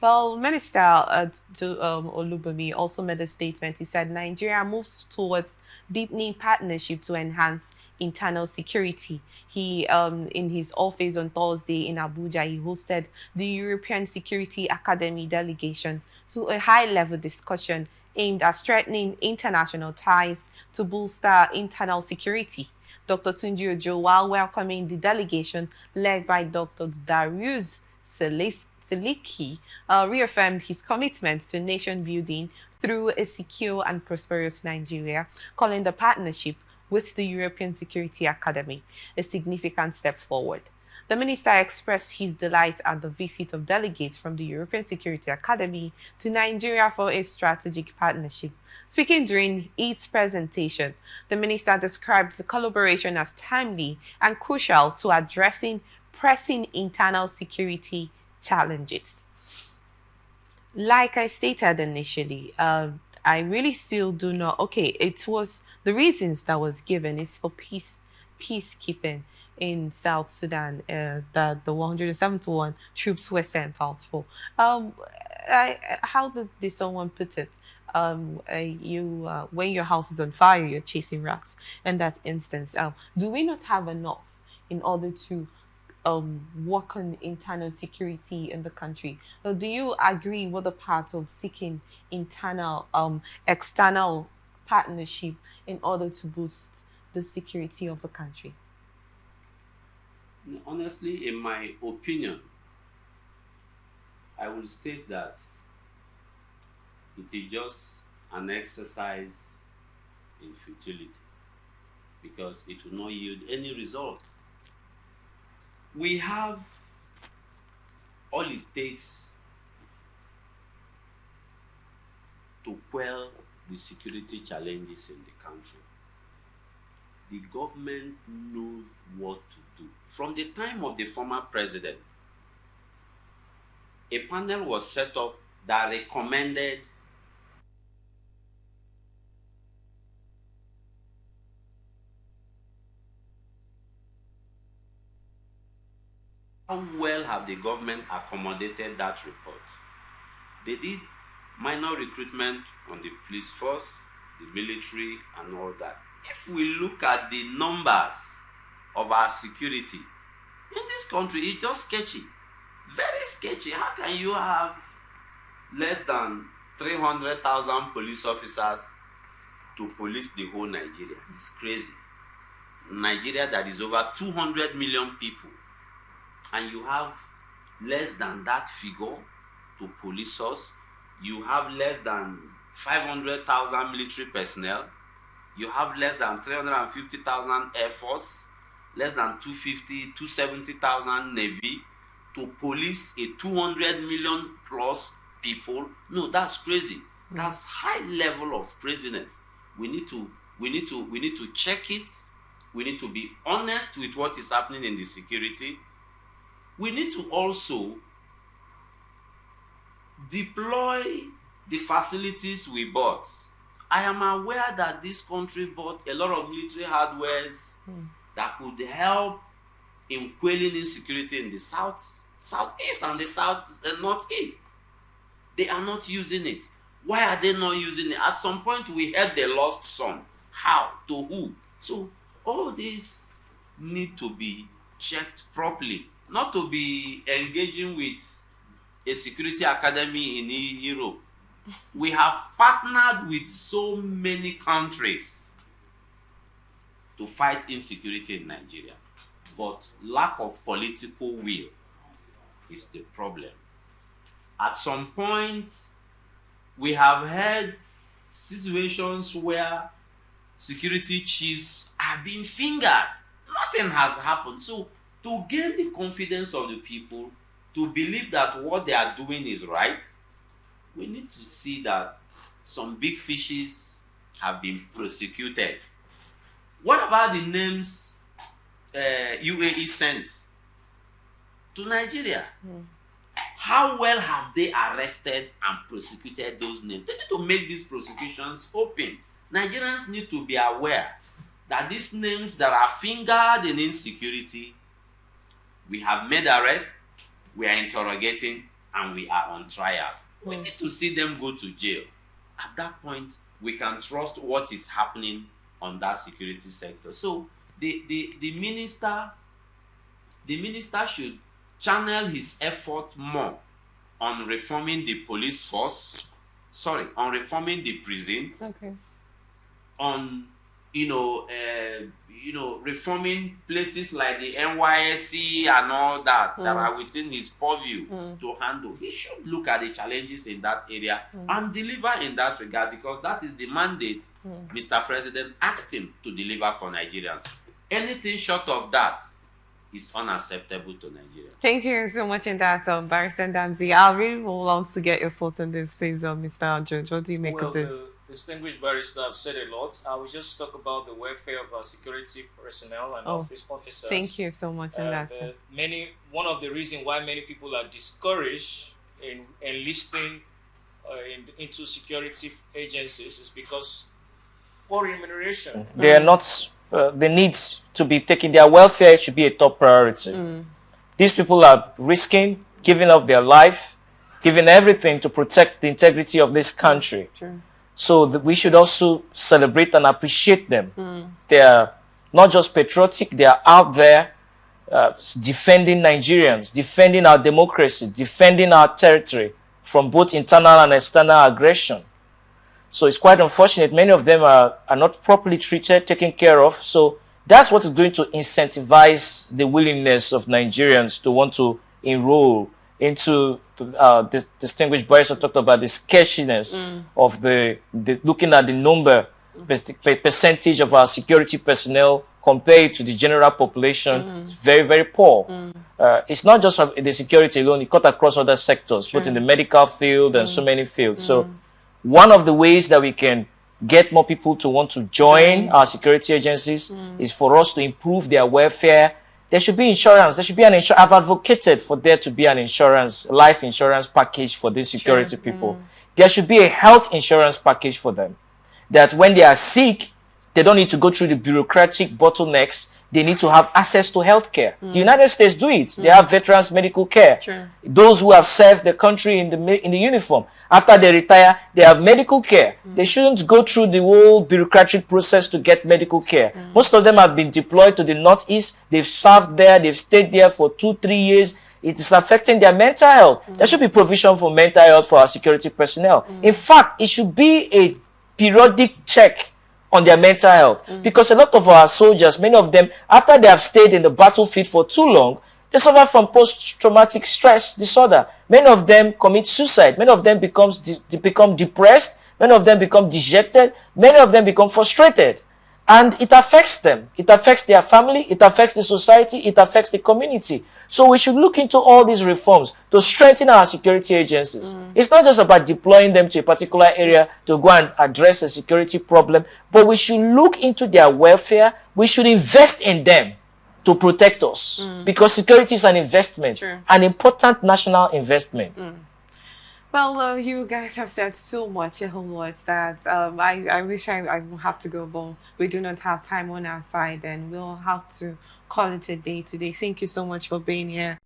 Well, Minister Olubunmi also made a statement. He said Nigeria moves towards deepening partnership to enhance internal security. He, in his office on Thursday in Abuja, he hosted the European Security Academy delegation to a high-level discussion aimed at strengthening international ties to bolster internal security. Dr. Tunji-Ojo, while welcoming the delegation led by Dr. Darius Seliki, reaffirmed his commitment to nation building through a secure and prosperous Nigeria, calling the partnership with the European Security Academy a significant step forward. The minister expressed his delight at the visit of delegates from the European Security Academy to Nigeria for a strategic partnership. Speaking during its presentation, the minister described the collaboration as timely and crucial to addressing pressing internal security challenges. Like I stated initially, I really still do not. Okay, it was the reasons that was given is for peacekeeping in South Sudan. That the 171 troops were sent out for. Um, how did someone put it? You when your house is on fire, you're chasing rats. In that instance, do we not have enough in order to work on internal security in the country? Do you agree with the part of seeking internal, external partnership in order to boost the security of the country? Honestly, in my opinion, I will state that it is just an exercise in futility because it will not yield any result. We have all it takes to quell the security challenges in the country. The government knows what to do. From the time of the former president, a panel was set up that recommended how well have the government accommodated that report. They did minor recruitment on the police force, the military, and all that. If we look at the numbers of our security in this country, it's just sketchy. Very sketchy. How can you have less than 300,000 police officers to police the whole Nigeria? It's crazy. Nigeria that is over 200 million people, and you have less than that figure to police us. You have less than 500,000 military personnel. You have less than 350,000 Air Force, less than 270,000 Navy to police a 200 million plus people. No, that's crazy. That's high level of craziness. We need to check it. We need to be honest with what is happening in the security. We need to also deploy the facilities we bought. I am aware that this country bought a lot of military hardwares that could help in quelling insecurity in the southeast and the northeast. They are not using it. Why are they not using it? At some point we heard they lost some. How? To who? So all these need to be checked properly. Not to be engaging with a security academy in Europe. We have partnered with so many countries to fight insecurity in Nigeria, but lack of political will is the problem. At some point, we have had situations where security chiefs are being fingered. Nothing has happened. So, to gain the confidence of the people, to believe that what they are doing is right, we need to see that some big fishes have been prosecuted. What about the names UAE sent to Nigeria? How well have they arrested and prosecuted those names? They need to make these prosecutions open. Nigerians need to be aware that these names that are fingered in insecurity, we have made arrests, we are interrogating, and we are on trial. We need to see them go to jail. At that point, we can trust what is happening on that security sector. So the minister should channel his effort more on reforming the police force, on reforming the prisons, on reforming places like the NYSC and all that that are within his purview to handle. He should look at the challenges in that area and deliver in that regard, because that is the mandate Mr. President asked him to deliver for Nigerians. Anything short of that is unacceptable to Nigeria. Thank you so much in that, Barrister Damsey. I really want to get your thoughts on this, please, Mr. George. What do you make of this? The distinguished barrister have said a lot. I will just talk about the welfare of our security personnel and office officers. Thank you so much in that. One of the reasons why many people are discouraged in enlisting into security agencies is because poor remuneration. They are not. The needs to be taken, their welfare should be a top priority. These people are risking giving up their life, giving everything to protect the integrity of this country. So we should also celebrate and appreciate them. They are not just patriotic, they are out there defending Nigerians, defending our democracy, defending our territory from both internal and external aggression. So it's quite unfortunate. Many of them are not properly treated, taken care of. So that's what is going to incentivize the willingness of Nigerians to want to enroll into this distinguished barrister talked about the scarcity of the looking at the number, percentage of our security personnel compared to the general population. It's very, very poor. It's not just the security alone. It cut across other sectors, both in the medical field and so many fields. So one of the ways that we can get more people to want to join our security agencies is for us to improve their welfare. There should be insurance. There should be an insurance. I've advocated for there to be an insurance, life insurance package for these security people. There should be a health insurance package for them. That when they are sick, they don't need to go through the bureaucratic bottlenecks. They need to have access to health care. The United States do it. They have veterans medical care. Those who have served the country in the uniform, after they retire, they have medical care. They shouldn't go through the whole bureaucratic process to get medical care. Most of them have been deployed to the Northeast. They've served there. They've stayed there for 2-3 years. It is affecting their mental health. There should be provision for mental health for our security personnel. In fact, it should be a periodic check on their mental health, because a lot of our soldiers, many of them, after they have stayed in the battlefield for too long, they suffer from post-traumatic stress disorder. Many of them commit suicide. Many of them become depressed. Many of them become dejected. Many of them become frustrated. And it affects them. It affects their family. It affects the society. It affects the community. So we should look into all these reforms to strengthen our security agencies. It's not just about deploying them to a particular area to go and address a security problem, but we should look into their welfare. We should invest in them to protect us, because security is an investment, an important national investment. Well, you guys have said so much, a whole lot, that I wish I would have to go, but we do not have time on our side, and we'll have to call it a day today. Thank you so much for being here.